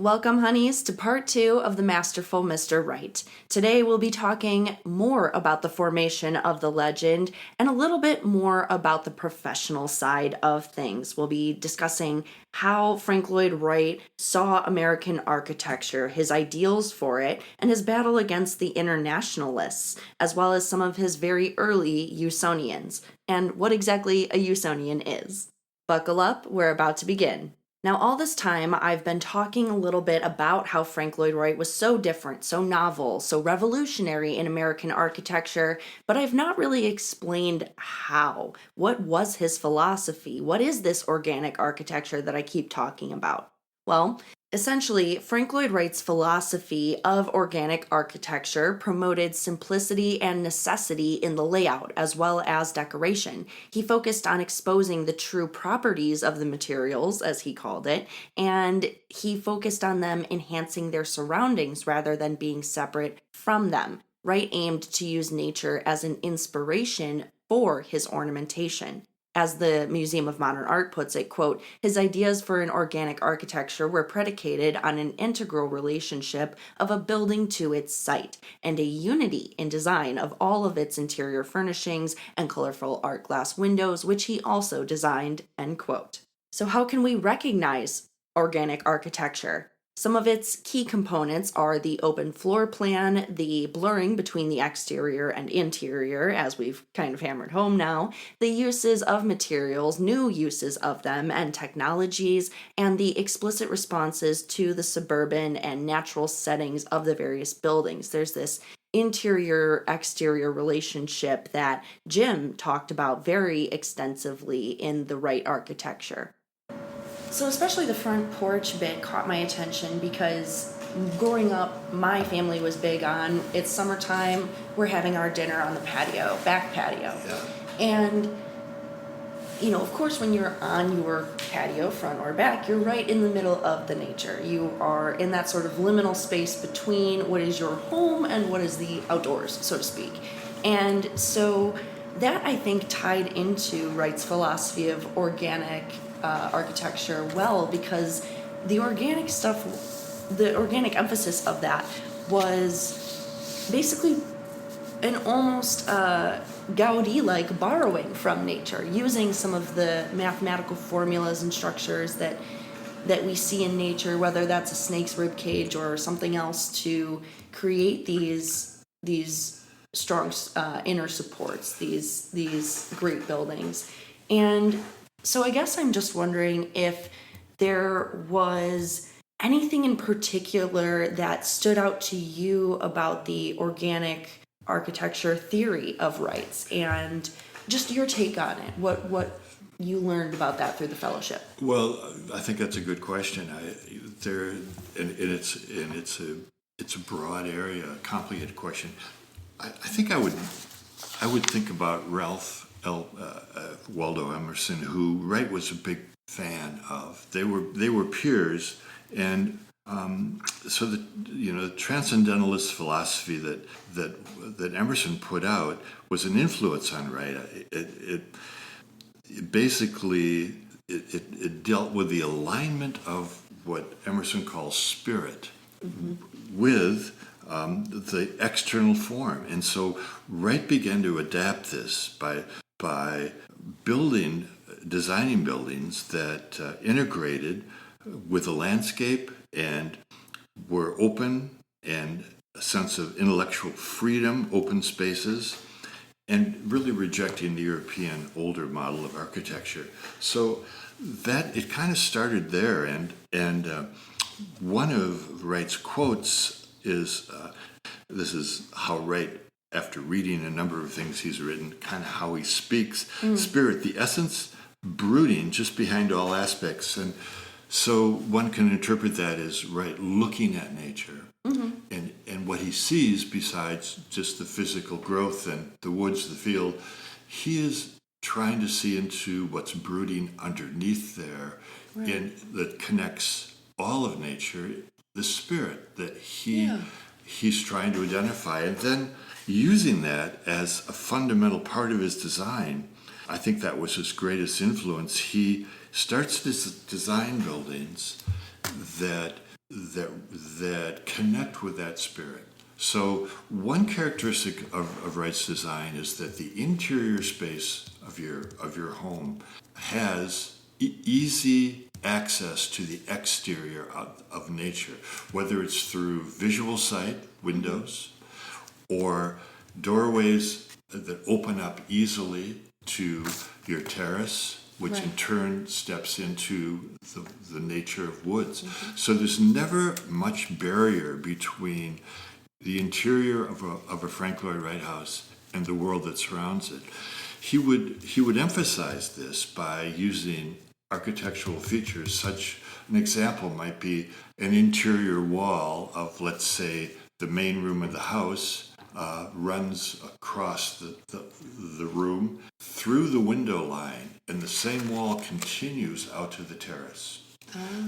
Welcome, honeys, to part 2 of the Masterful Mr. Wright. Today we'll be talking more about the formation of the legend and a little bit more about the professional side of things. We'll be discussing how Frank Lloyd Wright saw American architecture, his ideals for it, and his battle against the internationalists, as well as some of his very early Usonians, and what exactly a Usonian is. Buckle up, we're about to begin. Now, all this time, I've been talking a little bit about how Frank Lloyd Wright was so different, so novel, so revolutionary in American architecture, but I've not really explained how. What was his philosophy? What is this organic architecture that I keep talking about? Well, essentially, Frank Lloyd Wright's philosophy of organic architecture promoted simplicity and necessity in the layout as well as decoration. He focused on exposing the true properties of the materials, as he called it, and he focused on them enhancing their surroundings rather than being separate from them. Wright aimed to use nature as an inspiration for his ornamentation. As the Museum of Modern Art puts it, quote, his ideas for an organic architecture were predicated on an integral relationship of a building to its site and a unity in design of all of its interior furnishings and colorful art glass windows, which he also designed, end quote. So how can we recognize organic architecture? Some of its key components are the open floor plan, the blurring between the exterior and interior, as we've kind of hammered home now, the uses of materials, new uses of them, and technologies, and the explicit responses to the suburban and natural settings of the various buildings. There's this interior-exterior relationship that Jim talked about very extensively in the Wright architecture. So especially the front porch bit caught my attention because growing up, my family was big on, it's summertime, we're having our dinner on the patio, back patio. Yeah. And, of course, when you're on your patio, front or back, you're right in the middle of the nature. You are in that sort of liminal space between what is your home and what is the outdoors, so to speak. And so that, I think, tied into Wright's philosophy of organic architecture well, because the organic stuff, the organic emphasis of that was basically an almost Gaudí-like borrowing from nature, using some of the mathematical formulas and structures that we see in nature, whether that's a snake's rib cage or something else, to create these strong inner supports, these great buildings. And so I guess I'm just wondering if there was anything in particular that stood out to you about the organic architecture theory of Wright's, and just your take on it. What you learned about that through the fellowship? Well, I think that's a good question. It's a broad area, a complicated question. I think I would think about Ralph Waldo Emerson, who Wright was a big fan of. They were peers, and so the transcendentalist philosophy that Emerson put out was an influence on Wright. It basically dealt with the alignment of what Emerson calls spirit with the external form, and so Wright began to adapt this by designing buildings that integrated with the landscape and were open, and a sense of intellectual freedom, open spaces, and really rejecting the European older model of architecture. So that it kind of started there, and one of Wright's quotes is, this is how Wright, after reading a number of things he's written, kind of how he speaks. Spirit, the essence, brooding just behind all aspects. And so one can interpret that as Wright looking at nature and what he sees besides just the physical growth and the woods, the field. He is trying to see into what's brooding underneath there, and that connects all of nature, the spirit that he's trying to identify, and then using that as a fundamental part of his design. I think that was his greatest influence. He starts to design buildings that that connect with that spirit. So one characteristic of Wright's design is that the interior space of your home has easy access to the exterior of nature, whether it's through visual sight, windows, or doorways that open up easily to your terrace, which in turn steps into the nature of woods. So there's never much barrier between the interior of a Frank Lloyd Wright house and the world that surrounds it. He would emphasize this by using architectural features. Such an example might be an interior wall of, let's say, the main room of the house runs across the room through the window line, and the same wall continues out to the terrace.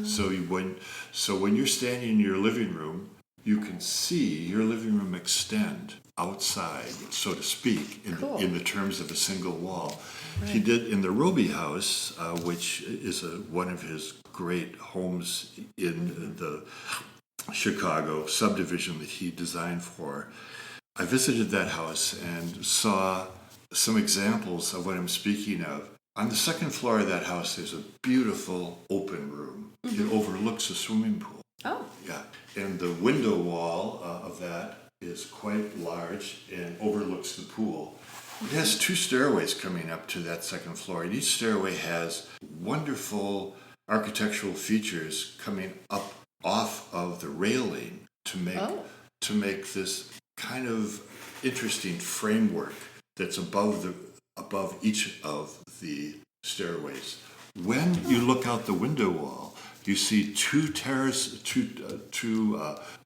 So when you're standing in your living room, you can see your living room extend outside, so to speak, in the terms of a single wall. Right. He did in the Roby house, which is one of his great homes in the Chicago subdivision that he designed for. I visited that house and saw some examples of what I'm speaking of. On the second floor of that house, there's a beautiful open room. It overlooks a swimming pool. Oh. Yeah. And the window wall of that is quite large and overlooks the pool. It has 2 stairways coming up to that second floor, and each stairway has wonderful architectural features coming up off of the railing to make this kind of interesting framework that's above each of the stairways. When you look out the window wall, you see two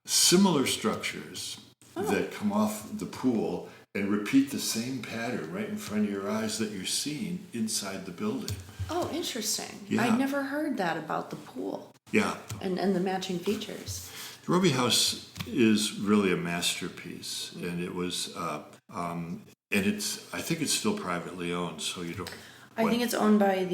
similar structures that come off the pool and repeat the same pattern right in front of your eyes that you're seeing inside the building. Oh, interesting. Yeah. I never heard that about the pool. Yeah. And the matching features. The Roby House is really a masterpiece, and it was, I think it's still privately owned, so you don't. I think it's owned by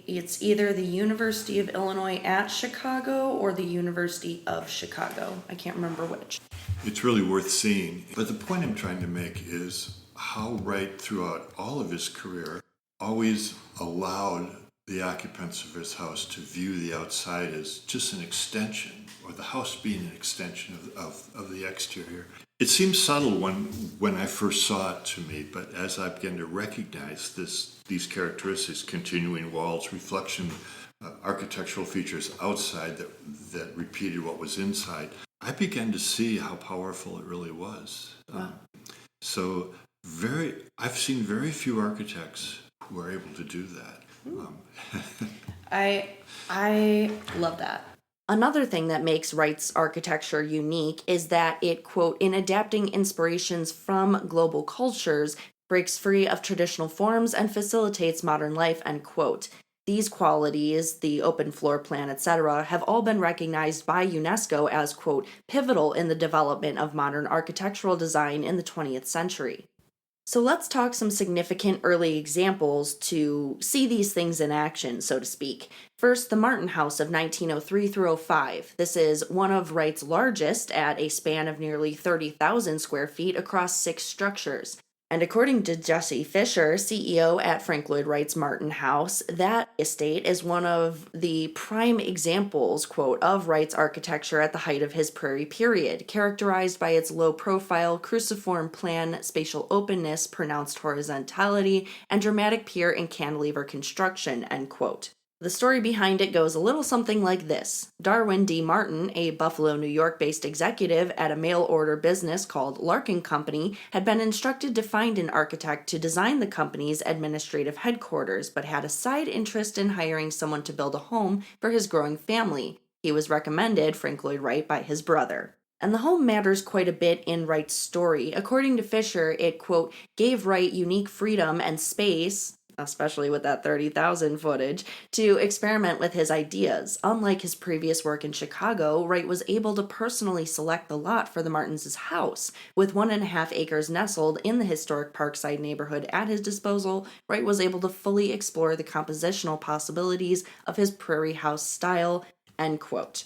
it's either the University of Illinois at Chicago or the University of Chicago. I can't remember which. It's really worth seeing. But the point I'm trying to make is how Wright, throughout all of his career, always allowed the occupants of his house to view the outside as just an extension, or the house being an extension of the exterior. It seems subtle when I first saw it to me, but as I began to recognize these characteristics, continuing walls, reflection, architectural features outside that repeated what was inside, I began to see how powerful it really was. Wow. I've seen very few architects who are able to do that. I love that. Another thing that makes Wright's architecture unique is that it, quote, in adapting inspirations from global cultures, breaks free of traditional forms and facilitates modern life, end quote. These qualities, the open floor plan, etc., have all been recognized by UNESCO as, quote, pivotal in the development of modern architectural design in the 20th century. So let's talk some significant early examples to see these things in action, so to speak. First, the Martin House of 1903 through 05. This is one of Wright's largest at a span of nearly 30,000 square feet across 6 structures. And according to Jesse Fisher, CEO at Frank Lloyd Wright's Martin House, that estate is one of the prime examples, quote, of Wright's architecture at the height of his Prairie period, characterized by its low-profile, cruciform plan, spatial openness, pronounced horizontality, and dramatic pier and cantilever construction, end quote. The story behind it goes a little something like this. Darwin D. Martin, a Buffalo, New York-based executive at a mail-order business called Larkin Company, had been instructed to find an architect to design the company's administrative headquarters, but had a side interest in hiring someone to build a home for his growing family. He was recommended Frank Lloyd Wright by his brother. And the home matters quite a bit in Wright's story. According to Fisher, it, quote, gave Wright unique freedom and space, especially with that 30,000 footage, to experiment with his ideas. Unlike his previous work in Chicago, Wright was able to personally select the lot for the Martins' house. With 1.5 acres nestled in the historic Parkside neighborhood at his disposal, Wright was able to fully explore the compositional possibilities of his prairie house style, end quote.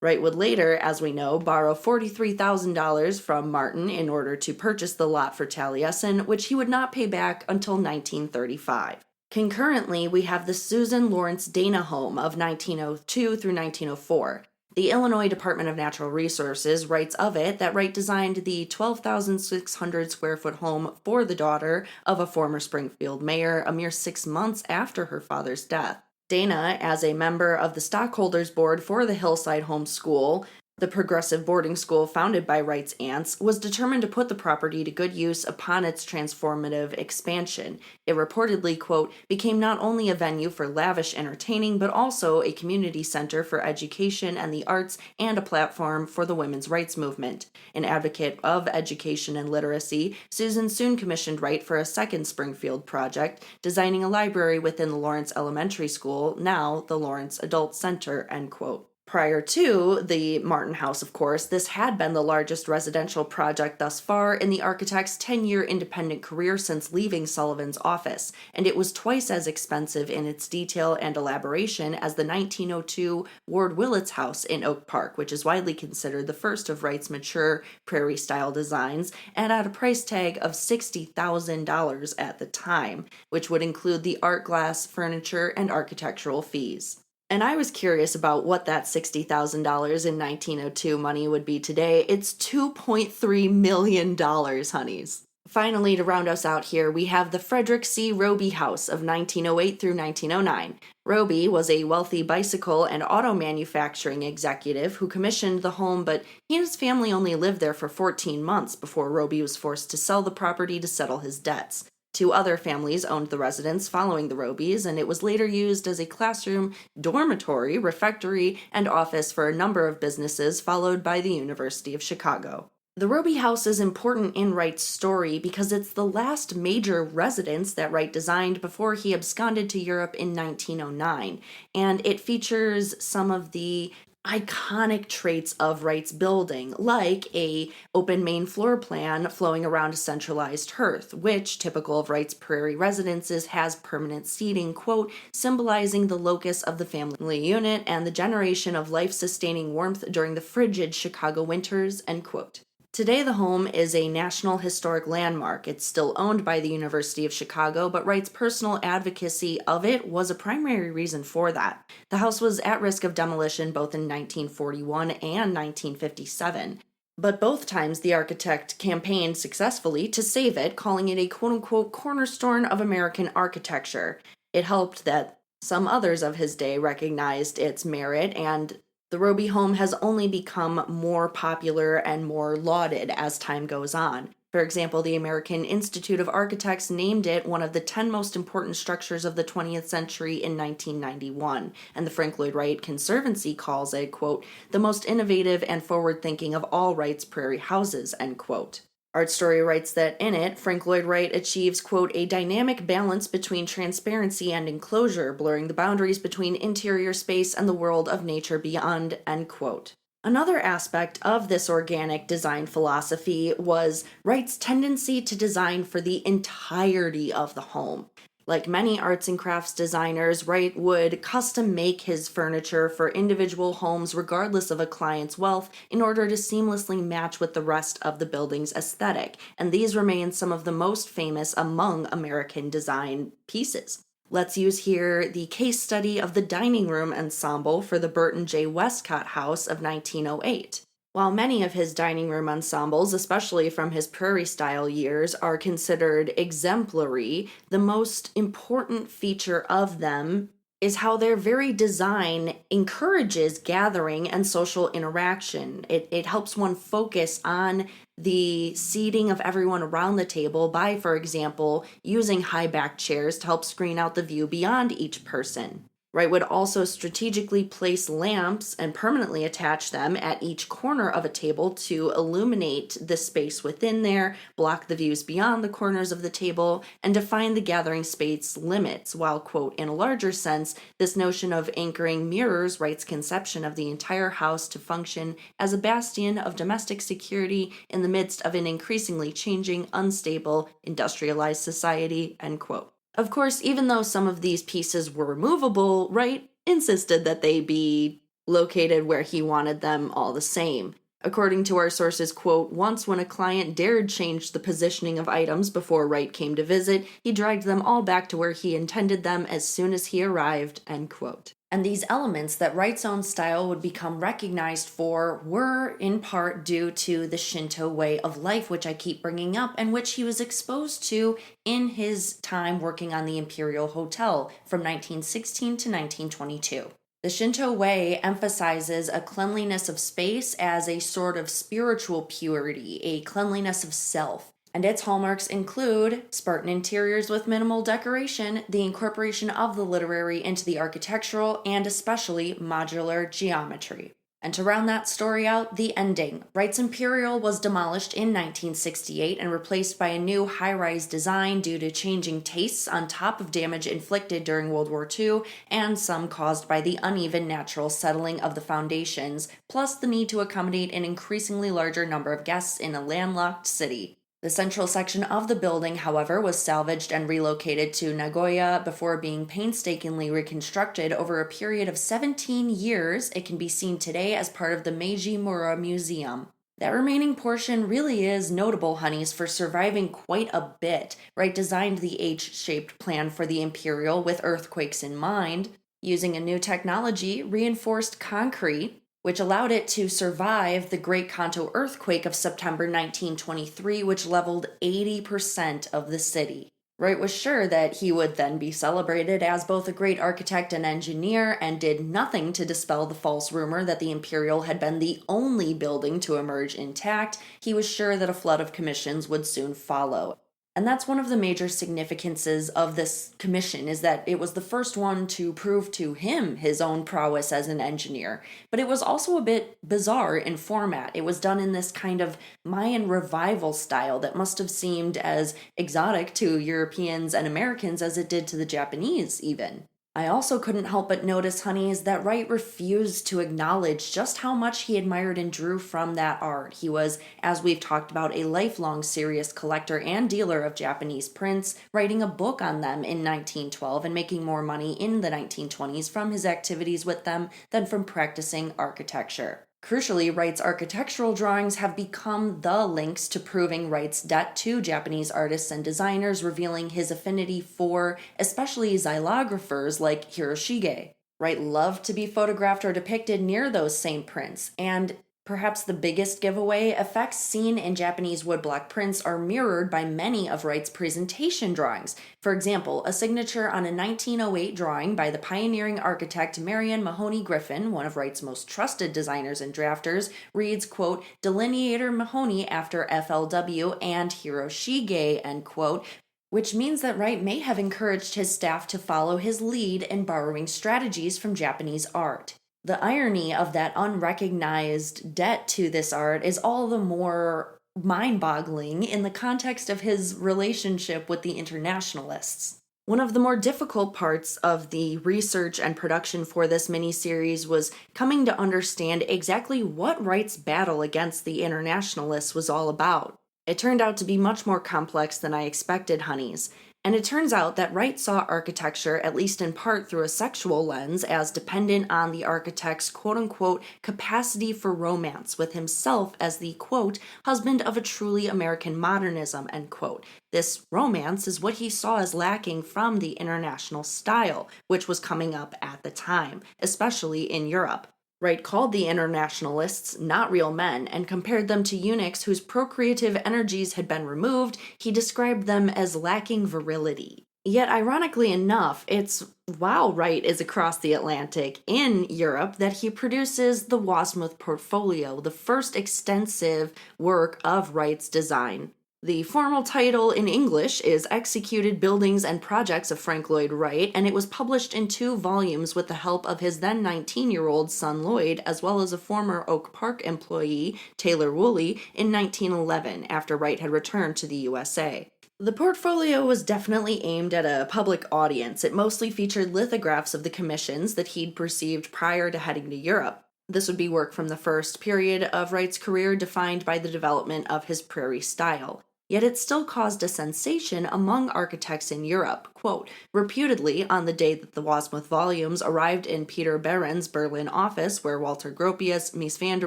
Wright would later, as we know, borrow $43,000 from Martin in order to purchase the lot for Taliesin, which he would not pay back until 1935. Concurrently, we have the Susan Lawrence Dana home of 1902 through 1904. The Illinois Department of Natural Resources writes of it that Wright designed the 12,600 square foot home for the daughter of a former Springfield mayor a mere 6 months after her father's death. Dana, as a member of the stockholders board for the Hillside Home School, the progressive boarding school founded by Wright's aunts, was determined to put the property to good use upon its transformative expansion. It reportedly, quote, became not only a venue for lavish entertaining, but also a community center for education and the arts and a platform for the women's rights movement. An advocate of education and literacy, Susan soon commissioned Wright for a second Springfield project, designing a library within the Lawrence Elementary School, now the Lawrence Adult Center, end quote. Prior to the Martin House, of course, this had been the largest residential project thus far in the architect's 10-year independent career since leaving Sullivan's office, and it was twice as expensive in its detail and elaboration as the 1902 Ward Willets House in Oak Park, which is widely considered the first of Wright's mature prairie-style designs, and at a price tag of $60,000 at the time, which would include the art glass, furniture, and architectural fees. And I was curious about what that $60,000 in 1902 money would be today. It's $2.3 million, honeys. Finally, to round us out here, we have the Frederick C. Roby House of 1908 through 1909. Roby was a wealthy bicycle and auto manufacturing executive who commissioned the home, but he and his family only lived there for 14 months before Roby was forced to sell the property to settle his debts. Two other families owned the residence following the Robys, and it was later used as a classroom, dormitory, refectory, and office for a number of businesses, followed by the University of Chicago. The Roby House is important in Wright's story because it's the last major residence that Wright designed before he absconded to Europe in 1909, and it features some of the iconic traits of Wright's building, like a open main floor plan flowing around a centralized hearth, which, typical of Wright's prairie residences, has permanent seating, quote, symbolizing the locus of the family unit and the generation of life-sustaining warmth during the frigid Chicago winters, end quote. Today, the home is a National Historic Landmark. It's still owned by the University of Chicago, but Wright's personal advocacy of it was a primary reason for that. The house was at risk of demolition both in 1941 and 1957. But both times the architect campaigned successfully to save it, calling it a quote-unquote cornerstone of American architecture. It helped that some others of his day recognized its merit, and the Roby home has only become more popular and more lauded as time goes on. For example, the American Institute of Architects named it one of the 10 most important structures of the 20th century in 1991, and the Frank Lloyd Wright Conservancy calls it, quote, the most innovative and forward-thinking of all Wright's prairie houses, end quote. Art Story writes that in it, Frank Lloyd Wright achieves, quote, a dynamic balance between transparency and enclosure, blurring the boundaries between interior space and the world of nature beyond, end quote. Another aspect of this organic design philosophy was Wright's tendency to design for the entirety of the home. Like many arts and crafts designers, Wright would custom make his furniture for individual homes regardless of a client's wealth in order to seamlessly match with the rest of the building's aesthetic, and these remain some of the most famous among American design pieces. Let's use here the case study of the dining room ensemble for the Burton J. Westcott House of 1908. While many of his dining room ensembles, especially from his prairie-style years, are considered exemplary, the most important feature of them is how their very design encourages gathering and social interaction. It helps one focus on the seating of everyone around the table by, for example, using high-backed chairs to help screen out the view beyond each person. Wright would also strategically place lamps and permanently attach them at each corner of a table to illuminate the space within there, block the views beyond the corners of the table, and define the gathering space limits, while, quote, in a larger sense, this notion of anchoring mirrors Wright's conception of the entire house to function as a bastion of domestic security in the midst of an increasingly changing, unstable, industrialized society, end quote. Of course, even though some of these pieces were removable, Wright insisted that they be located where he wanted them all the same. According to our sources, quote, once when a client dared change the positioning of items before Wright came to visit, he dragged them all back to where he intended them as soon as he arrived, end quote. And these elements that Wright's own style would become recognized for were in part due to the Shinto way of life, which I keep bringing up, and which he was exposed to in his time working on the Imperial Hotel from 1916 to 1922. The Shinto way emphasizes a cleanliness of space as a sort of spiritual purity, a cleanliness of self. And its hallmarks include Spartan interiors with minimal decoration, the incorporation of the literary into the architectural, and especially modular geometry. And to round that story out, the ending. Wright's Imperial was demolished in 1968 and replaced by a new high-rise design due to changing tastes on top of damage inflicted during World War II and some caused by the uneven natural settling of the foundations, plus the need to accommodate an increasingly larger number of guests in a landlocked city. The central section of the building, however, was salvaged and relocated to Nagoya before being painstakingly reconstructed over a period of 17 years. It can be seen today as part of the Meiji Mura Museum. That remaining portion really is notable, honeys, for surviving quite a bit. Wright designed the H-shaped plan for the Imperial with earthquakes in mind, using a new technology, reinforced concrete, which allowed it to survive the Great Kanto earthquake of September 1923, which leveled 80% of the city. Wright was sure that he would then be celebrated as both a great architect and engineer, and did nothing to dispel the false rumor that the Imperial had been the only building to emerge intact. He was sure that a flood of commissions would soon follow. And that's one of the major significances of this commission, is that it was the first one to prove to him his own prowess as an engineer. But it was also a bit bizarre in format. It was done in this kind of Mayan revival style that must have seemed as exotic to Europeans and Americans as it did to the Japanese, even. I also couldn't help but notice, honeys, that Wright refused to acknowledge just how much he admired and drew from that art. He was, as we've talked about, a lifelong serious collector and dealer of Japanese prints, writing a book on them in 1912 and making more money in the 1920s from his activities with them than from practicing architecture. Crucially, Wright's architectural drawings have become the links to proving Wright's debt to Japanese artists and designers, revealing his affinity for especially xylographers like Hiroshige. Wright loved to be photographed or depicted near those same prints, and perhaps the biggest giveaway, effects seen in Japanese woodblock prints are mirrored by many of Wright's presentation drawings. For example, a signature on a 1908 drawing by the pioneering architect Marion Mahoney Griffin, one of Wright's most trusted designers and drafters, reads, quote, Delineator Mahoney after FLW and Hiroshige, end quote, which means that Wright may have encouraged his staff to follow his lead in borrowing strategies from Japanese art. The irony of that unrecognized debt to this art is all the more mind-boggling in the context of his relationship with the internationalists. One of the more difficult parts of the research and production for this miniseries was coming to understand exactly what Wright's battle against the internationalists was all about. It turned out to be much more complex than I expected, honeys. And it turns out that Wright saw architecture, at least in part through a sexual lens, as dependent on the architect's quote-unquote capacity for romance, with himself as the, quote, husband of a truly American modernism, end quote. This romance is what he saw as lacking from the international style, which was coming up at the time, especially in Europe. Wright called the internationalists not real men and compared them to eunuchs whose procreative energies had been removed. He described them as lacking virility. Yet, ironically enough, it's while Wright is across the Atlantic in Europe that he produces the Wasmuth Portfolio, the first extensive work of Wright's design. The formal title in English is Executed Buildings and Projects of Frank Lloyd Wright, and it was published in 2 volumes with the help of his then 19-year-old son Lloyd, as well as a former Oak Park employee, Taylor Woolley, in 1911, after Wright had returned to the USA. The portfolio was definitely aimed at a public audience. It mostly featured lithographs of the commissions that he'd received prior to heading to Europe. This would be work from the first period of Wright's career, defined by the development of his prairie style. yet it still caused a sensation among architects in Europe. Quote, reputedly, on the day that the Wasmuth volumes arrived in Peter Behrens' Berlin office, where Walter Gropius, Mies van der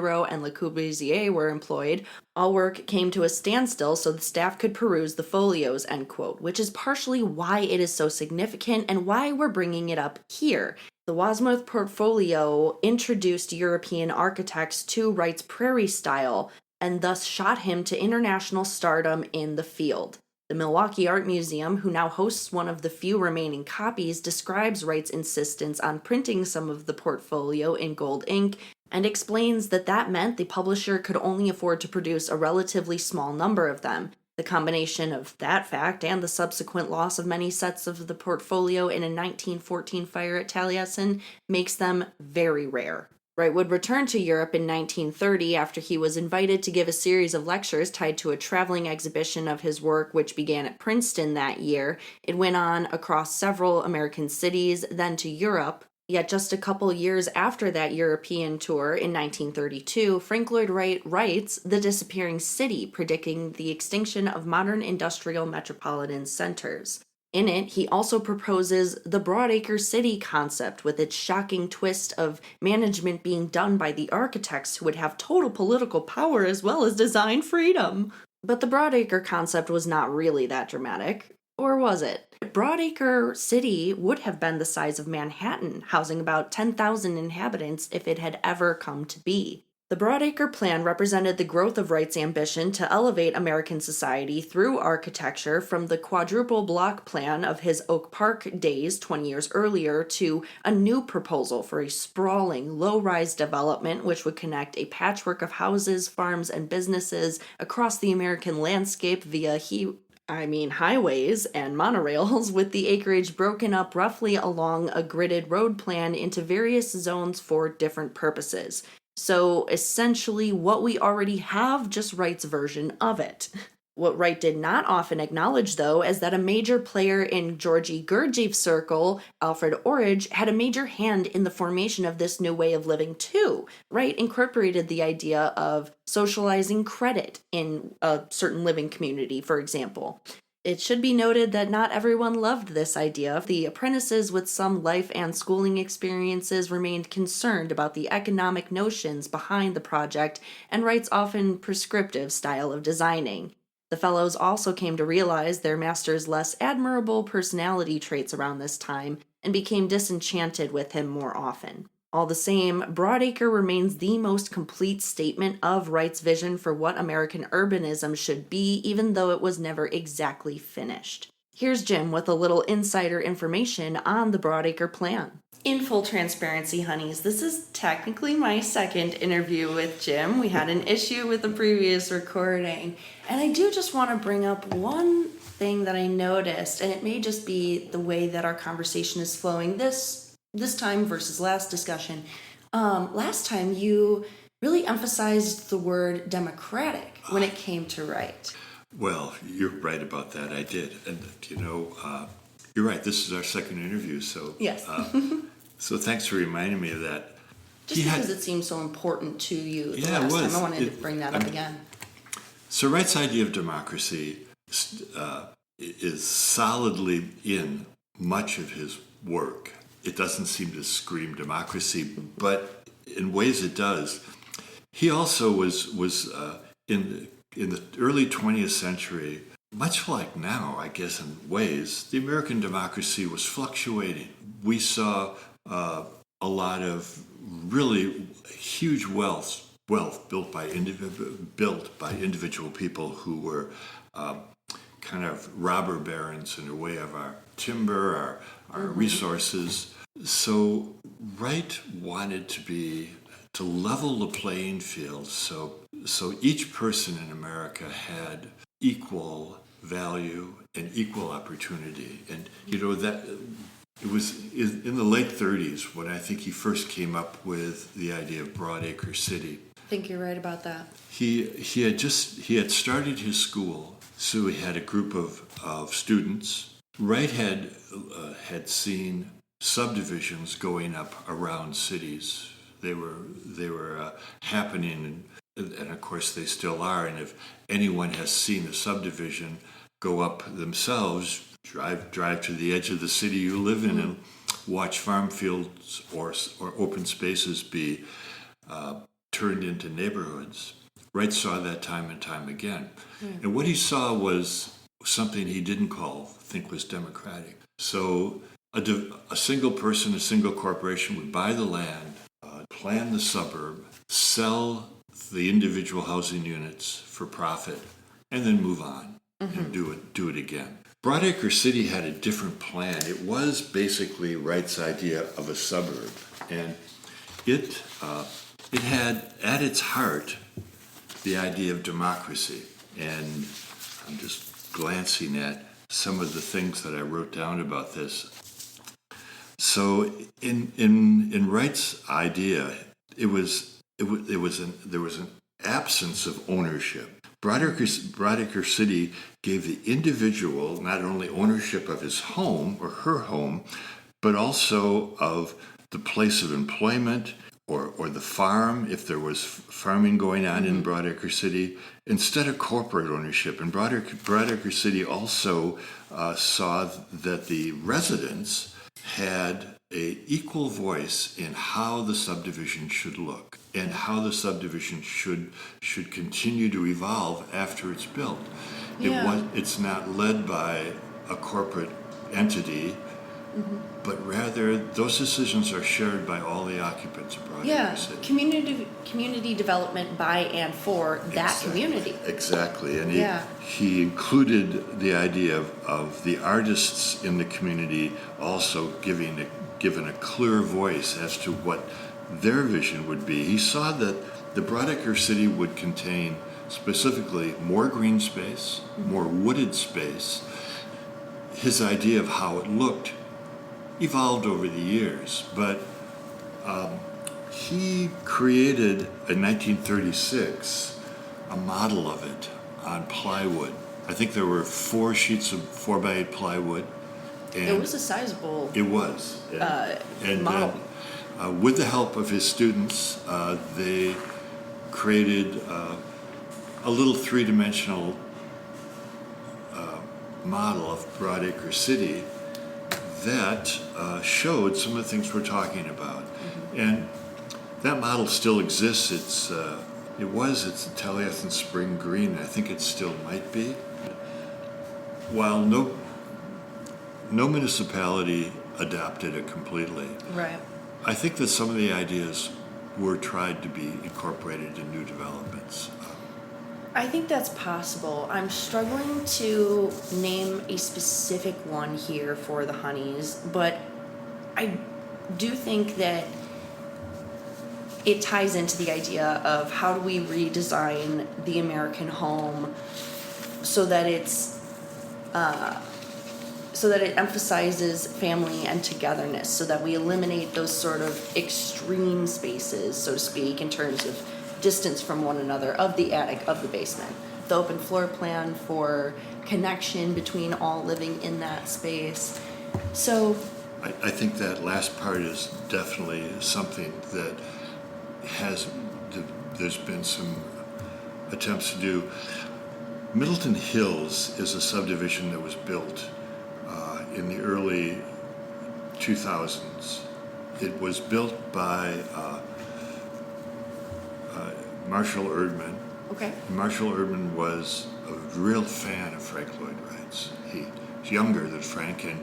Rohe, and Le Corbusier were employed, all work came to a standstill so the staff could peruse the folios, end quote, which is partially why it is so significant and why we're bringing it up here. The Wasmuth portfolio introduced European architects to Wright's prairie style and thus shot him to international stardom in the field. The Milwaukee Art Museum, who now hosts one of the few remaining copies, describes Wright's insistence on printing some of the portfolio in gold ink and explains that that meant the publisher could only afford to produce a relatively small number of them. The combination of that fact and the subsequent loss of many sets of the portfolio in a 1914 fire at Taliesin makes them very rare. Wright would return to Europe in 1930 after he was invited to give a series of lectures tied to a traveling exhibition of his work, which began at Princeton that year. It went on across several American cities, then to Europe. Yet just a couple years after that European tour, in 1932, Frank Lloyd Wright writes The Disappearing City, predicting the extinction of modern industrial metropolitan centers. In it, he also proposes the Broadacre City concept with its shocking twist of management being done by the architects who would have total political power as well as design freedom. But the Broadacre concept was not really that dramatic. Or was it? Broadacre City would have been the size of Manhattan, housing about 10,000 inhabitants if it had ever come to be. The Broadacre plan represented the growth of Wright's ambition to elevate American society through architecture from the quadruple block plan of his Oak Park days 20 years earlier to a new proposal for a sprawling, low-rise development which would connect a patchwork of houses, farms, and businesses across the American landscape via highways and monorails, with the acreage broken up roughly along a gridded road plan into various zones for different purposes. So essentially what we already have, just Wright's version of it. What Wright did not often acknowledge, though, is that a major player in Georgy Gurdjieff's circle, Alfred Orridge, had a major hand in the formation of this new way of living, too. Wright incorporated the idea of socializing credit in a certain living community, for example. It should be noted that not everyone loved this idea. The apprentices with some life and schooling experiences remained concerned about the economic notions behind the project and Wright's often prescriptive style of designing. The fellows also came to realize their master's less admirable personality traits around this time and became disenchanted with him more often. All the same, Broadacre remains the most complete statement of Wright's vision for what American urbanism should be, even though it was never exactly finished. Here's Jim with a little insider information on the Broadacre plan. In full transparency, honeys, this is technically my second interview with Jim. We had an issue with the previous recording, and I do just want to bring up one thing that I noticed, and it may just be the way that our conversation is flowing this time versus last discussion. Last time you really emphasized the word democratic when it came to Wright. Well, you're right about that. I did. And, you're right. This is our second interview. So, yes. So thanks for reminding me of that. Just because it seemed so important to you the last time. I wanted to bring that up again. So Wright's idea of democracy is solidly in much of his work. It doesn't seem to scream democracy, but in ways it does. He also was in the early 20th century, much like now, I guess, in ways, the American democracy was fluctuating. We saw a lot of really huge wealth built by individual people who were kind of robber barons in a way of our timber, our resources. So Wright wanted to level the playing field so each person in America had equal value and equal opportunity. And that it was in the late 30s when I think he first came up with the idea of Broadacre City. I think you're right about that. He had started his school, so he had a group of students. Wright had seen subdivisions going up around cities. They were happening and of course they still are. And if anyone has seen a subdivision go up themselves, drive to the edge of the city you live in and watch farm fields or open spaces be turned into neighborhoods. Wright saw that time and time again. And what he saw was something he didn't think was democratic. So a single person, a single corporation would buy the land, plan the suburb, sell the individual housing units for profit, and then move on and do it again. Broadacre City had a different plan. It was basically Wright's idea of a suburb, and it had at its heart the idea of democracy. And I'm just glancing at some of the things that I wrote down about this. So in Wright's idea, there was an absence of ownership. Broadacre City gave the individual not only ownership of his home or her home, but also of the place of employment or the farm, if there was farming going on in Broadacre City, instead of corporate ownership. And Broadacre City also saw that the residents had an equal voice in how the subdivision should look and how the subdivision should continue to evolve after it's built. It's not led by a corporate entity, but rather those decisions are shared by all the occupants of Broadacre City. Community development by and for that community. Exactly, and he included the idea of the artists in the community also given a clear voice as to what their vision would be. He saw that the Broadacre City would contain specifically more green space, more wooded space. His idea of how it looked evolved over the years, but he created in 1936 a model of it on plywood. I think there were 4 sheets of 4x8 plywood. And it was a sizable model. With the help of his students, they created a little 3-dimensional model of Broadacre City that showed some of the things we're talking about. And that model still exists. It's Taliesin Spring Green. I think it still might be. While no municipality adopted it completely, right. I think that some of the ideas were tried to be incorporated in new developments. I think that's possible. I'm struggling to name a specific one here for the Honeys, but I do think that it ties into the idea of how do we redesign the American home so that it emphasizes family and togetherness, so that we eliminate those sort of extreme spaces, so to speak, in terms of distance from one another, of the attic, of the basement. The open floor plan for connection between all living in that space. So I think that last part is definitely something that there's been some attempts to do. Middleton Hills is a subdivision that was built in the early 2000s. It was built by Marshall Erdman. okay. Marshall Erdman was a real fan of Frank Lloyd Wright's. He's younger than Frank, and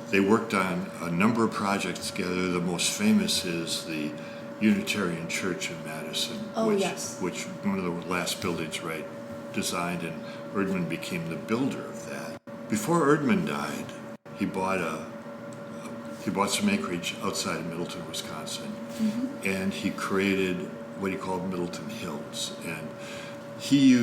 they worked on a number of projects together. The most famous is the Unitarian Church in Madison, which one of the last buildings Wright designed, and Erdman became the builder of that. Before Erdman died, he bought some acreage outside of Middleton, Wisconsin, and he created what he called Middleton Hills. And he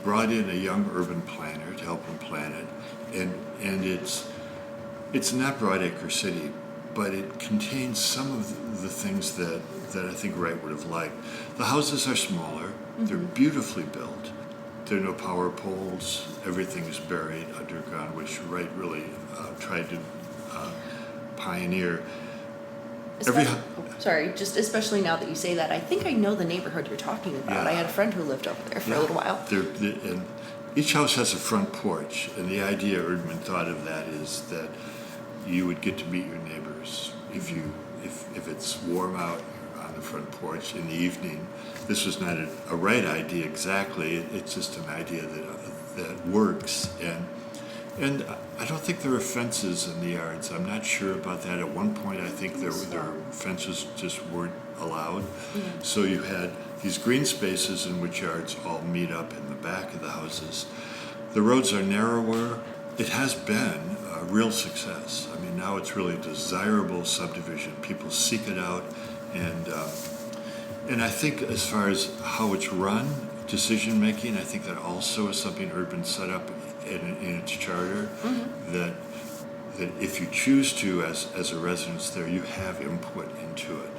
brought in a young urban planner to help him plan it, and it's not Broadacre City, but it contains some of the things that I think Wright would have liked. The houses are smaller, they're beautifully built. There are no power poles, everything is buried underground, which Wright really tried to pioneer. Sorry, just especially now that you say that, I think I know the neighborhood you're talking about. Yeah. I had a friend who lived over there for a little while. And each house has a front porch, and the idea Erdman thought of that is that you would get to meet your neighbors if it's warm out on the front porch in the evening. This was not a right idea exactly. It's just an idea that works, and I don't think there are fences in the yards. I'm not sure about that. At one point, I think there fences just weren't allowed. Mm-hmm. So you had these green spaces in which yards all meet up in the back of the houses. The roads are narrower. It has been a real success. I mean, now it's really a desirable subdivision. People seek it out, and I think as far as how it's run, decision making, I think that also is something Erdman set up in its charter. Mm-hmm. that if you choose to, as a residence there, you have input into it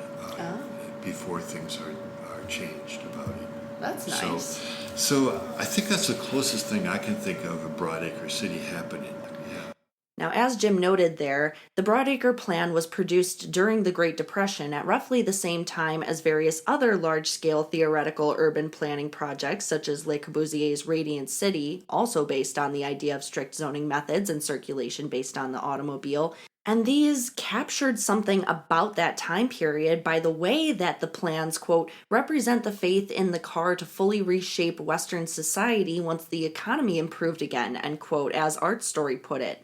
before things are changed about it. That's nice. So I think that's the closest thing I can think of a Broadacre City happening. Yeah. Now, as Jim noted there, the Broadacre Plan was produced during the Great Depression at roughly the same time as various other large-scale theoretical urban planning projects, such as Le Corbusier's Radiant City, also based on the idea of strict zoning methods and circulation based on the automobile. And these captured something about that time period by the way that the plans, quote, represent the faith in the car to fully reshape Western society once the economy improved again, end quote, as Art Story put it.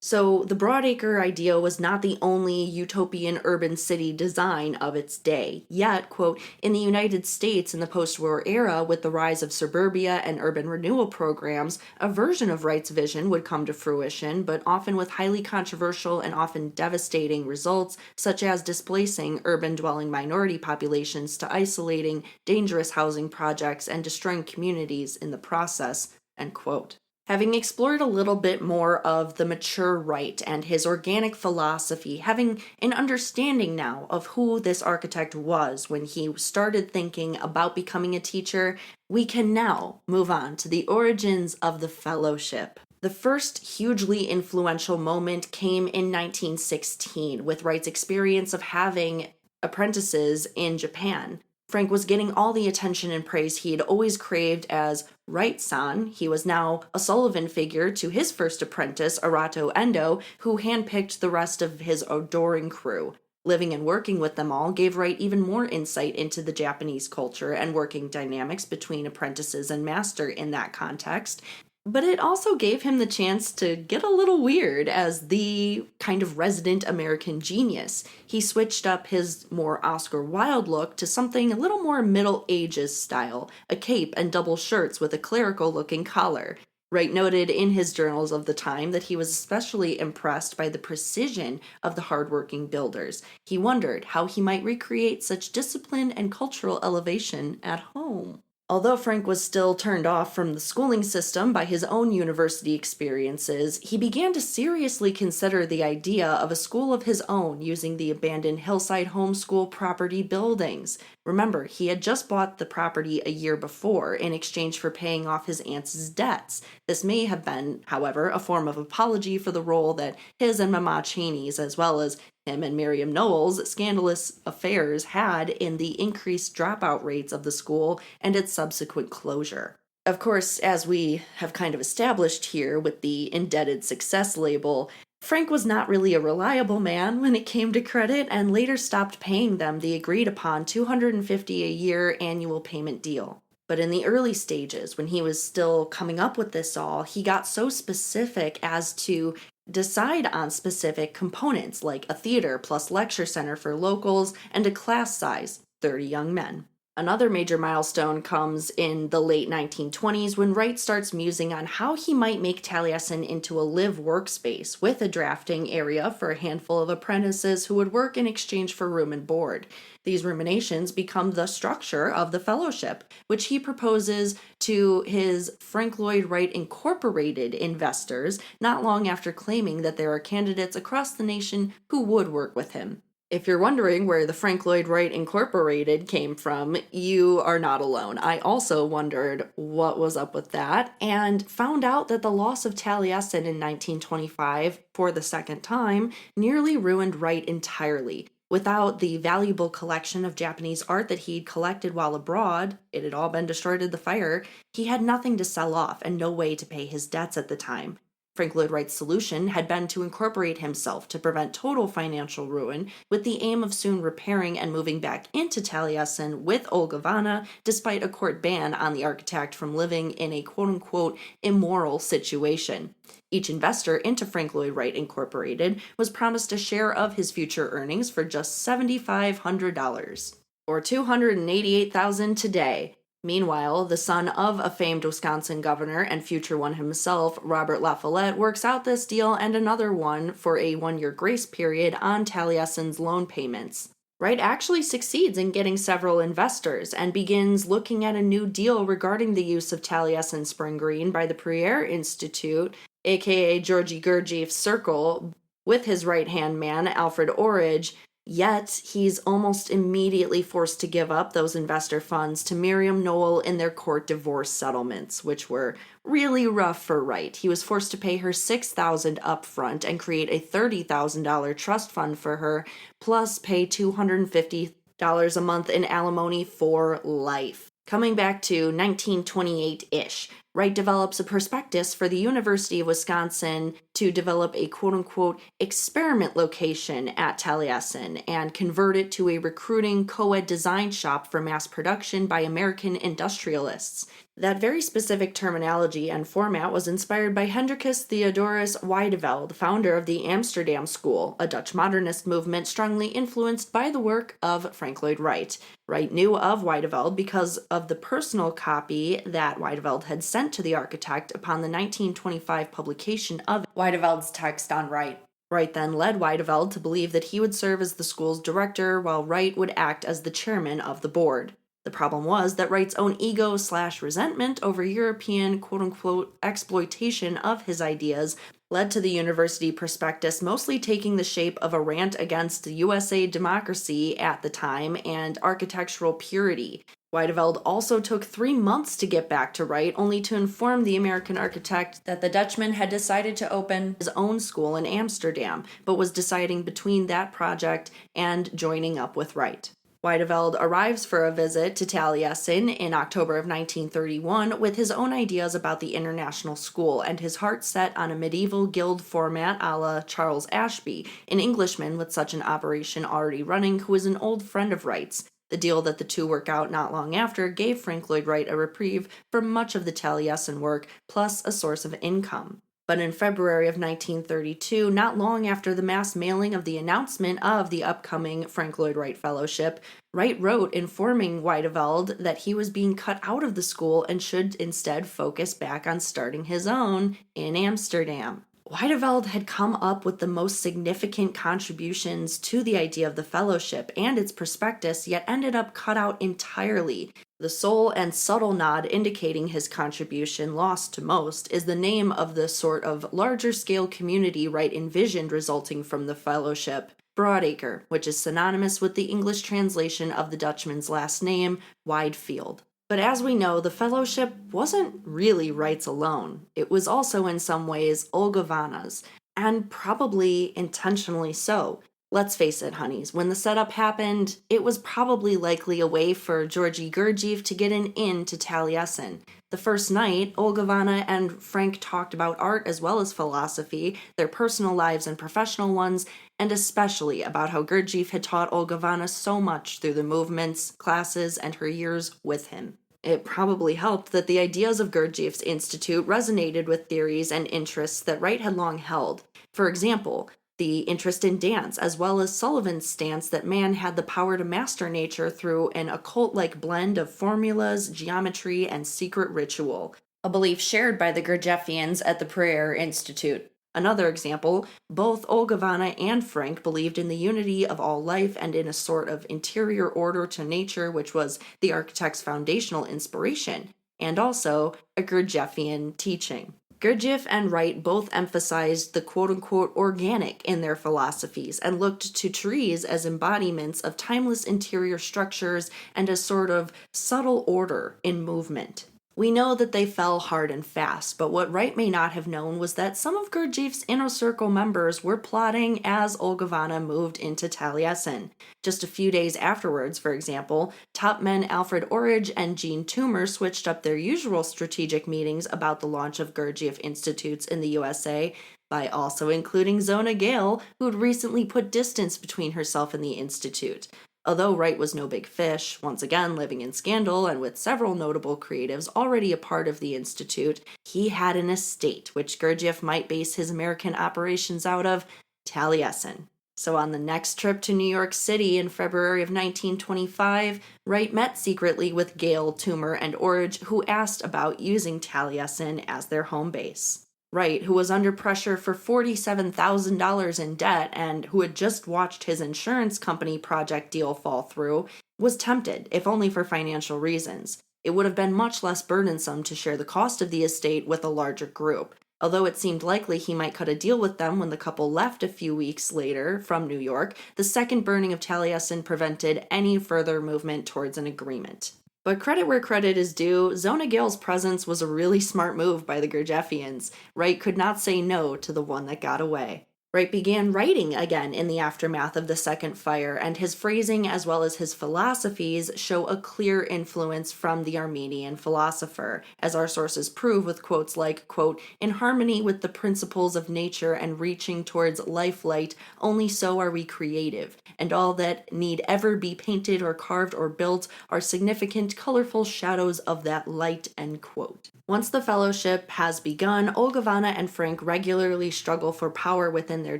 So the Broadacre idea was not the only utopian urban city design of its day. Yet, quote, in the United States in the post-war era, with the rise of suburbia and urban renewal programs, a version of Wright's vision would come to fruition, but often with highly controversial and often devastating results, such as displacing urban dwelling minority populations to isolating, dangerous housing projects and destroying communities in the process, end quote. Having explored a little bit more of the mature Wright and his organic philosophy, having an understanding now of who this architect was when he started thinking about becoming a teacher, we can now move on to the origins of the fellowship. The first hugely influential moment came in 1916 with Wright's experience of having apprentices in Japan. Frank was getting all the attention and praise he had always craved as Wright-san. He was now a Sullivan figure to his first apprentice, Arato Endo, who handpicked the rest of his adoring crew. Living and working with them all gave Wright even more insight into the Japanese culture and working dynamics between apprentices and master in that context. But it also gave him the chance to get a little weird as the kind of resident American genius. He switched up his more Oscar Wilde look to something a little more Middle Ages style, a cape and double shirts with a clerical-looking collar. Wright noted in his journals of the time that he was especially impressed by the precision of the hardworking builders. He wondered how he might recreate such discipline and cultural elevation at home. Although Frank was still turned off from the schooling system by his own university experiences, he began to seriously consider the idea of a school of his own using the abandoned hillside homeschool property buildings. Remember, he had just bought the property a year before in exchange for paying off his aunt's debts. This may have been, however, a form of apology for the role that his and Mama Cheney's, as well as him and Miriam Knowles' scandalous affairs had in the increased dropout rates of the school and its subsequent closure. Of course, as we have kind of established here with the indebted success label, Frank was not really a reliable man when it came to credit and later stopped paying them the agreed upon $250 a year annual payment deal. But in the early stages, when he was still coming up with this all, he got so specific as to decide on specific components like a theater plus lecture center for locals and a class size, 30 young men. Another major milestone comes in the late 1920s when Wright starts musing on how he might make Taliesin into a live workspace with a drafting area for a handful of apprentices who would work in exchange for room and board. These ruminations become the structure of the fellowship, which he proposes to his Frank Lloyd Wright Incorporated investors not long after claiming that there are candidates across the nation who would work with him. If you're wondering where the Frank Lloyd Wright Incorporated came from, you are not alone. I also wondered what was up with that and found out that the loss of Taliesin in 1925, for the second time, nearly ruined Wright entirely. Without the valuable collection of Japanese art that he'd collected while abroad, it had all been destroyed in the fire, he had nothing to sell off and no way to pay his debts at the time. Frank Lloyd Wright's solution had been to incorporate himself to prevent total financial ruin, with the aim of soon repairing and moving back into Taliesin with Olga Vanna, despite a court ban on the architect from living in a quote-unquote immoral situation. Each investor into Frank Lloyd Wright Incorporated was promised a share of his future earnings for just $7,500, or $288,000 today. Meanwhile, the son of a famed Wisconsin governor and future one himself, Robert La Follette, works out this deal and another one for a 1-year grace period on Taliesin's loan payments. Wright actually succeeds in getting several investors and begins looking at a new deal regarding the use of Taliesin Spring Green by the Prairie Institute, aka Georgy Gurdjieff's circle, with his right-hand man, Alfred Orridge. Yet, he's almost immediately forced to give up those investor funds to Miriam Knoll in their court divorce settlements, which were really rough for Wright. He was forced to pay her $6,000 up front and create a $30,000 trust fund for her, plus pay $250 a month in alimony for life. Coming back to 1928-ish, Wright develops a prospectus for the University of Wisconsin to develop a quote-unquote experiment location at Taliesin and convert it to a recruiting co-ed design shop for mass production by American industrialists. That very specific terminology and format was inspired by Hendrikus Theodorus Wiedeweld, founder of the Amsterdam School, a Dutch modernist movement strongly influenced by the work of Frank Lloyd Wright. Wright knew of Wiedeweld because of the personal copy that Wiedeweld had sent to the architect upon the 1925 publication of Wiedeweld's text on Wright. Wright then led Wiedeweld to believe that he would serve as the school's director while Wright would act as the chairman of the board. The problem was that Wright's own ego/resentment over European quote-unquote exploitation of his ideas led to the university prospectus mostly taking the shape of a rant against USA democracy at the time and architectural purity. Wiedeweld also took 3 months to get back to Wright, only to inform the American architect that the Dutchman had decided to open his own school in Amsterdam, but was deciding between that project and joining up with Wright. Wiedeweld arrives for a visit to Taliesin in October of 1931 with his own ideas about the international school and his heart set on a medieval guild format a la Charles Ashby, an Englishman with such an operation already running who is an old friend of Wright's. The deal that the two work out not long after gave Frank Lloyd Wright a reprieve for much of the Taliesin work, plus a source of income. But in February of 1932, not long after the mass mailing of the announcement of the upcoming Frank Lloyd Wright Fellowship, Wright wrote informing Wiedeweld that he was being cut out of the school and should instead focus back on starting his own in Amsterdam. Wiedeweld had come up with the most significant contributions to the idea of the fellowship and its prospectus, yet ended up cut out entirely. The sole and subtle nod indicating his contribution, lost to most, is the name of the sort of larger-scale community Wright envisioned resulting from the fellowship, Broadacre, which is synonymous with the English translation of the Dutchman's last name, Widefield. But as we know, the fellowship wasn't really Wright's alone. It was also in some ways Olga Vanna's, and probably intentionally so. Let's face it, honeys, when the setup happened, it was probably likely a way for Georgy Gurdjieff to get an in to Taliesin. The first night, Olga Vanna and Frank talked about art as well as philosophy, their personal lives and professional ones, and especially about how Gurdjieff had taught Olga Vanna so much through the movements, classes, and her years with him. It probably helped that the ideas of Gurdjieff's institute resonated with theories and interests that Wright had long held. For example, the interest in dance, as well as Sullivan's stance that man had the power to master nature through an occult-like blend of formulas, geometry, and secret ritual, a belief shared by the Gurdjieffians at the Prairie Institute. Another example, both Olga Vanna and Frank believed in the unity of all life and in a sort of interior order to nature, which was the architect's foundational inspiration, and also a Gurdjieffian teaching. Gurdjieff and Wright both emphasized the quote-unquote organic in their philosophies and looked to trees as embodiments of timeless interior structures and a sort of subtle order in movement. We know that they fell hard and fast, but what Wright may not have known was that some of Gurdjieff's inner circle members were plotting as Olgivanna moved into Taliesin. Just a few days afterwards, for example, top men Alfred Orage and Jean Toomer switched up their usual strategic meetings about the launch of Gurdjieff Institutes in the USA by also including Zona Gale, who had recently put distance between herself and the Institute. Although Wright was no big fish, once again living in scandal and with several notable creatives already a part of the Institute, he had an estate which Gurdjieff might base his American operations out of, Taliesin. So on the next trip to New York City in February of 1925, Wright met secretly with Gale, Toomer, and Orage, who asked about using Taliesin as their home base. Wright, who was under pressure for $47,000 in debt and who had just watched his insurance company project deal fall through, was tempted, if only for financial reasons. It would have been much less burdensome to share the cost of the estate with a larger group, although it seemed likely he might cut a deal with them when the couple left a few weeks later from New York. The second burning of Taliesin prevented any further movement towards an agreement. But credit where credit is due, Zona Gale's presence was a really smart move by the Gurdjieffians. Wright could not say no to the one that got away. Wright began writing again in the aftermath of the Second Fire, and his phrasing as well as his philosophies show a clear influence from the Armenian philosopher, as our sources prove with quotes like, quote, "In harmony with the principles of nature and reaching towards life-light, only so are we creative, and all that need ever be painted or carved or built are significant, colorful shadows of that light," end quote. Once the fellowship has begun, Olgivanna and Frank regularly struggle for power within their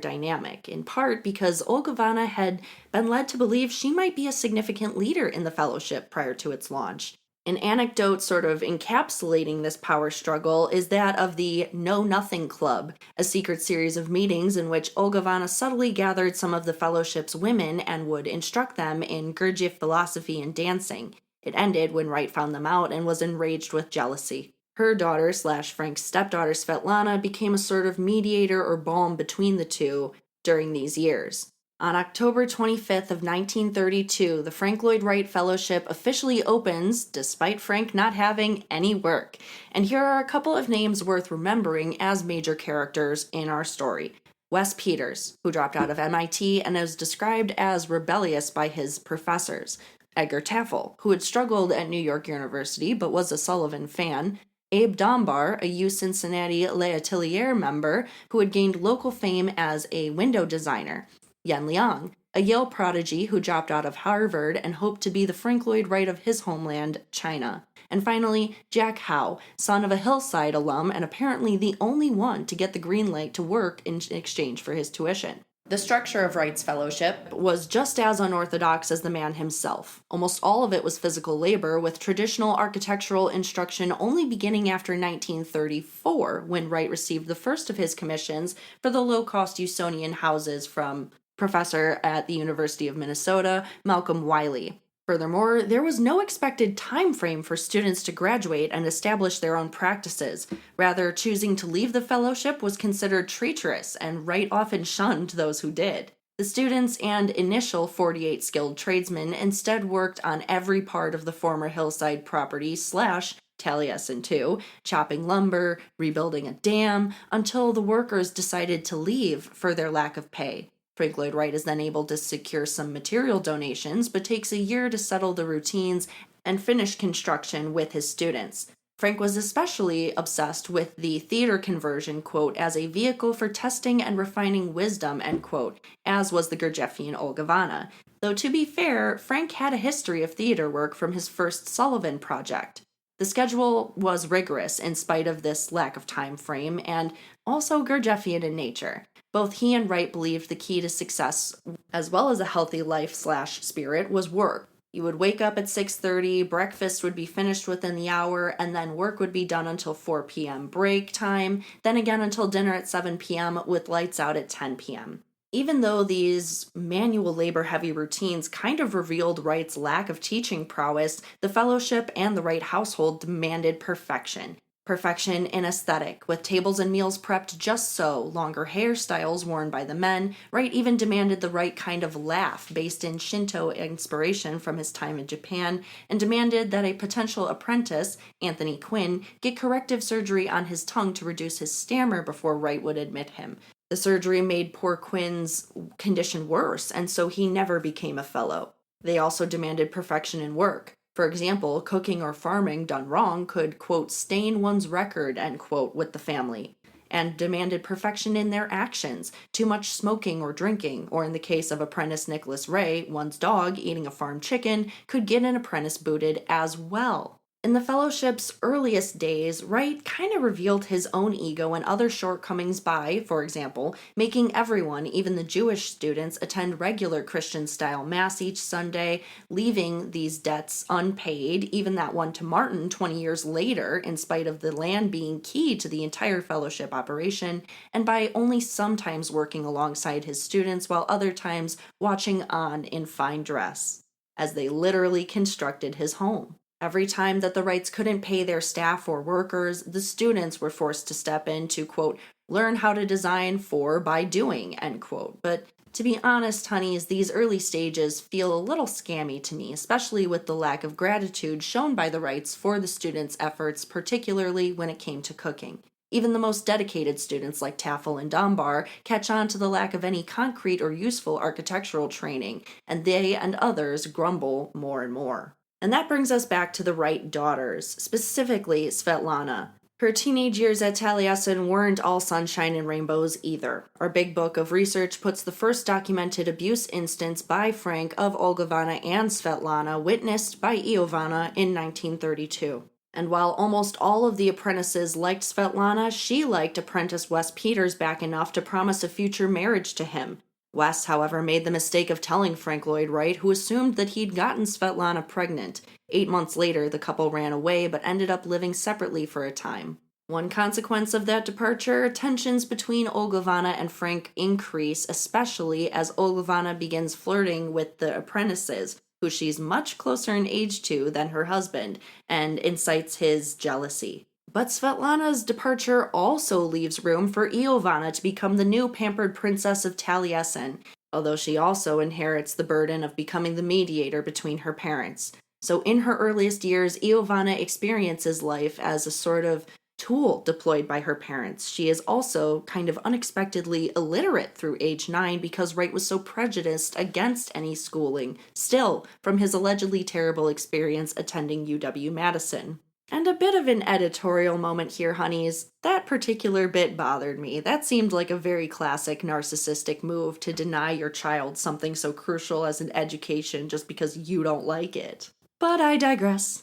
dynamic, in part because Olgivanna had been led to believe she might be a significant leader in the fellowship prior to its launch. An anecdote sort of encapsulating this power struggle is that of the Know Nothing Club, a secret series of meetings in which Olgivanna subtly gathered some of the fellowship's women and would instruct them in Gurdjieff philosophy and dancing. It ended when Wright found them out and was enraged with jealousy. Her daughter / Frank's stepdaughter Svetlana became a sort of mediator or balm between the two during these years. On October 25th of 1932, the Frank Lloyd Wright Fellowship officially opens, despite Frank not having any work. And here are a couple of names worth remembering as major characters in our story. Wes Peters, who dropped out of MIT and is described as rebellious by his professors. Edgar Taffel, who had struggled at New York University but was a Sullivan fan. Abe Dombar, a U Cincinnati L'Atelier member who had gained local fame as a window designer. Yen Liang, a Yale prodigy who dropped out of Harvard and hoped to be the Frank Lloyd Wright of his homeland, China. And finally, Jack Howe, son of a Hillside alum and apparently the only one to get the green light to work in exchange for his tuition. The structure of Wright's fellowship was just as unorthodox as the man himself. Almost all of it was physical labor, with traditional architectural instruction only beginning after 1934, when Wright received the first of his commissions for the low-cost Usonian houses from professor at the University of Minnesota, Malcolm Wiley. Furthermore, there was no expected time frame for students to graduate and establish their own practices. Rather, choosing to leave the fellowship was considered traitorous, and Wright often shunned those who did. The students and initial 48 skilled tradesmen instead worked on every part of the former hillside property / Taliesin too, chopping lumber, rebuilding a dam, until the workers decided to leave for their lack of pay. Frank Lloyd Wright is then able to secure some material donations, but takes a year to settle the routines and finish construction with his students. Frank was especially obsessed with the theater conversion, quote, as a vehicle for testing and refining wisdom, end quote, as was the Gurdjieffian Olgivanna. Though to be fair, Frank had a history of theater work from his first Sullivan project. The schedule was rigorous in spite of this lack of time frame, and also Gurdjieffian in nature. Both he and Wright believed the key to success, as well as a healthy life / spirit, was work. You would wake up at 6:30, breakfast would be finished within the hour, and then work would be done until 4 p.m. break time, then again until dinner at 7 p.m. with lights out at 10 p.m. Even though these manual labor-heavy routines kind of revealed Wright's lack of teaching prowess, the fellowship and the Wright household demanded perfection. Perfection in aesthetic, with tables and meals prepped just so, longer hairstyles worn by the men. Wright even demanded the right kind of laugh based in Shinto inspiration from his time in Japan, and demanded that a potential apprentice, Anthony Quinn, get corrective surgery on his tongue to reduce his stammer before Wright would admit him. The surgery made poor Quinn's condition worse, and so he never became a fellow. They also demanded perfection in work. For example, cooking or farming done wrong could, quote, stain one's record, end quote, with the family, and demanded perfection in their actions. Too much smoking or drinking, or in the case of apprentice Nicholas Ray, one's dog eating a farm chicken, could get an apprentice booted as well. In the fellowship's earliest days, Wright kind of revealed his own ego and other shortcomings by, for example, making everyone, even the Jewish students, attend regular Christian-style Mass each Sunday, leaving these debts unpaid, even that one to Martin 20 years later, in spite of the land being key to the entire fellowship operation, and by only sometimes working alongside his students while other times watching on in fine dress, as they literally constructed his home. Every time that the Wrights couldn't pay their staff or workers, the students were forced to step in to, quote, learn how to design for by doing, end quote. But to be honest, honeys, these early stages feel a little scammy to me, especially with the lack of gratitude shown by the Wrights for the students' efforts, particularly when it came to cooking. Even the most dedicated students like Taffel and Dunbar catch on to the lack of any concrete or useful architectural training, and they and others grumble more and more. And that brings us back to the Wright daughters, specifically Svetlana. Her teenage years at Taliesin weren't all sunshine and rainbows either. Our big book of research puts the first documented abuse instance by Frank of Olgovana and Svetlana witnessed by Iovana in 1932. And while almost all of the apprentices liked Svetlana, she liked apprentice Wes Peters back enough to promise a future marriage to him. Wes, however, made the mistake of telling Frank Lloyd Wright, who assumed that he'd gotten Svetlana pregnant. 8 months later, the couple ran away, but ended up living separately for a time. One consequence of that departure, tensions between Olgovana and Frank increase, especially as Olgovana begins flirting with the apprentices, who she's much closer in age to than her husband, and incites his jealousy. But Svetlana's departure also leaves room for Iovana to become the new pampered princess of Taliesin, although she also inherits the burden of becoming the mediator between her parents. So in her earliest years, Iovana experiences life as a sort of tool deployed by her parents. She is also kind of unexpectedly illiterate through age 9 because Wright was so prejudiced against any schooling, still from his allegedly terrible experience attending UW-Madison. And a bit of an editorial moment here, honeys. That particular bit bothered me. That seemed like a very classic narcissistic move to deny your child something so crucial as an education just because you don't like it. But I digress.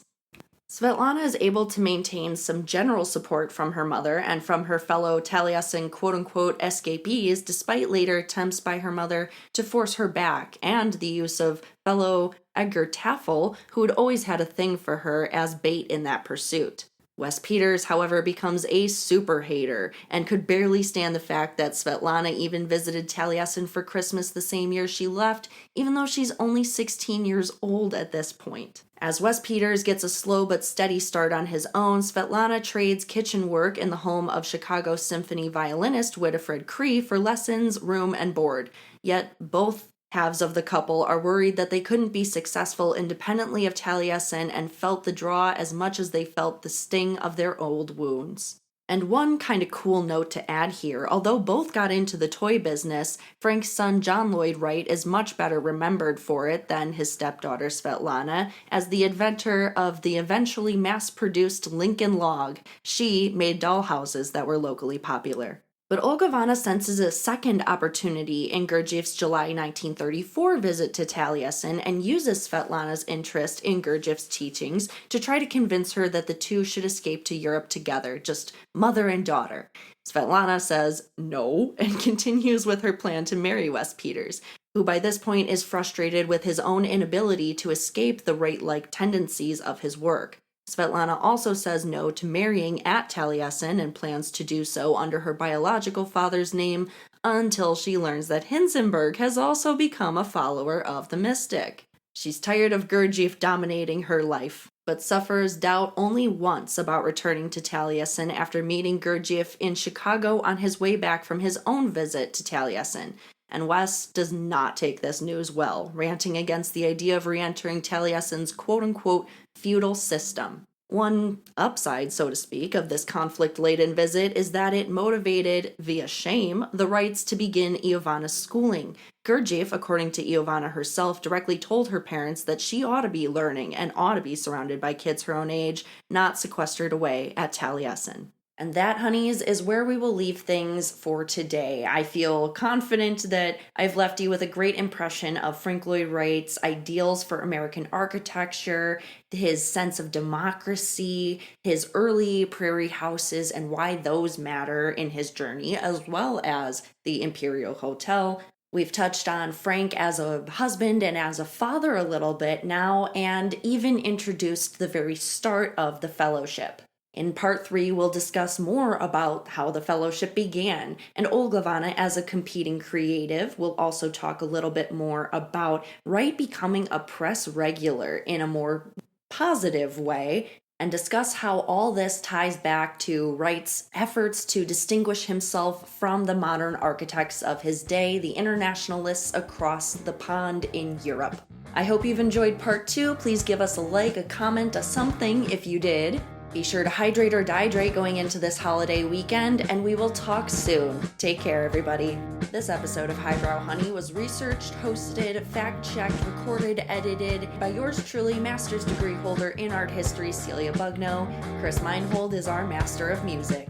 Svetlana is able to maintain some general support from her mother and from her fellow Taliesin quote-unquote escapees despite later attempts by her mother to force her back and the use of fellow Edgar Taffel, who had always had a thing for her, as bait in that pursuit. Wes Peters, however, becomes a super hater and could barely stand the fact that Svetlana even visited Taliesin for Christmas the same year she left, even though she's only 16 years old at this point. As Wes Peters gets a slow but steady start on his own, Svetlana trades kitchen work in the home of Chicago symphony violinist Winifred Cree for lessons, room, and board. Yet both halves of the couple are worried that they couldn't be successful independently of Taliesin and felt the draw as much as they felt the sting of their old wounds. And one kind of cool note to add here, although both got into the toy business, Frank's son John Lloyd Wright is much better remembered for it than his stepdaughter Svetlana, as the inventor of the eventually mass-produced Lincoln Log. She made dollhouses that were locally popular. But Olgovana senses a second opportunity in Gurdjieff's July 1934 visit to Taliesin and uses Svetlana's interest in Gurdjieff's teachings to try to convince her that the two should escape to Europe together, just mother and daughter. Svetlana says no and continues with her plan to marry Wes Peters, who by this point is frustrated with his own inability to escape the Wright-like tendencies of his work. Svetlana also says no to marrying at Taliesin and plans to do so under her biological father's name until she learns that Hinsenberg has also become a follower of the mystic. She's tired of Gurdjieff dominating her life. but suffers doubt only once about returning to Taliesin after meeting Gurdjieff in Chicago on his way back from his own visit to Taliesin. And Wes does not take this news well, ranting against the idea of re-entering Taliesin's quote-unquote feudal system. One upside, so to speak, of this conflict-laden visit is that it motivated, via shame, the Wrights to begin Iovanna's schooling. Gurdjieff, according to Iovanna herself, directly told her parents that she ought to be learning and ought to be surrounded by kids her own age, not sequestered away at Taliesin. And that, honeys, is where we will leave things for today. I feel confident that I've left you with a great impression of Frank Lloyd Wright's ideals for American architecture, his sense of democracy, his early prairie houses, and why those matter in his journey, as well as the Imperial Hotel. We've touched on Frank as a husband and as a father a little bit now, and even introduced the very start of the fellowship. In part 3, we'll discuss more about how the fellowship began, and Olgivanna as a competing creative. We'll also talk a little bit more about Wright becoming a press regular in a more positive way, and discuss how all this ties back to Wright's efforts to distinguish himself from the modern architects of his day, the internationalists across the pond in Europe. I hope you've enjoyed part 2. Please give us a like, a comment, a something if you did. Be sure to hydrate or dihydrate going into this holiday weekend, and we will talk soon. Take care, everybody. This episode of Highbrow Honey was researched, hosted, fact-checked, recorded, edited by yours truly, master's degree holder in art history, Celia Bugno. Chris Meinhold is our master of music.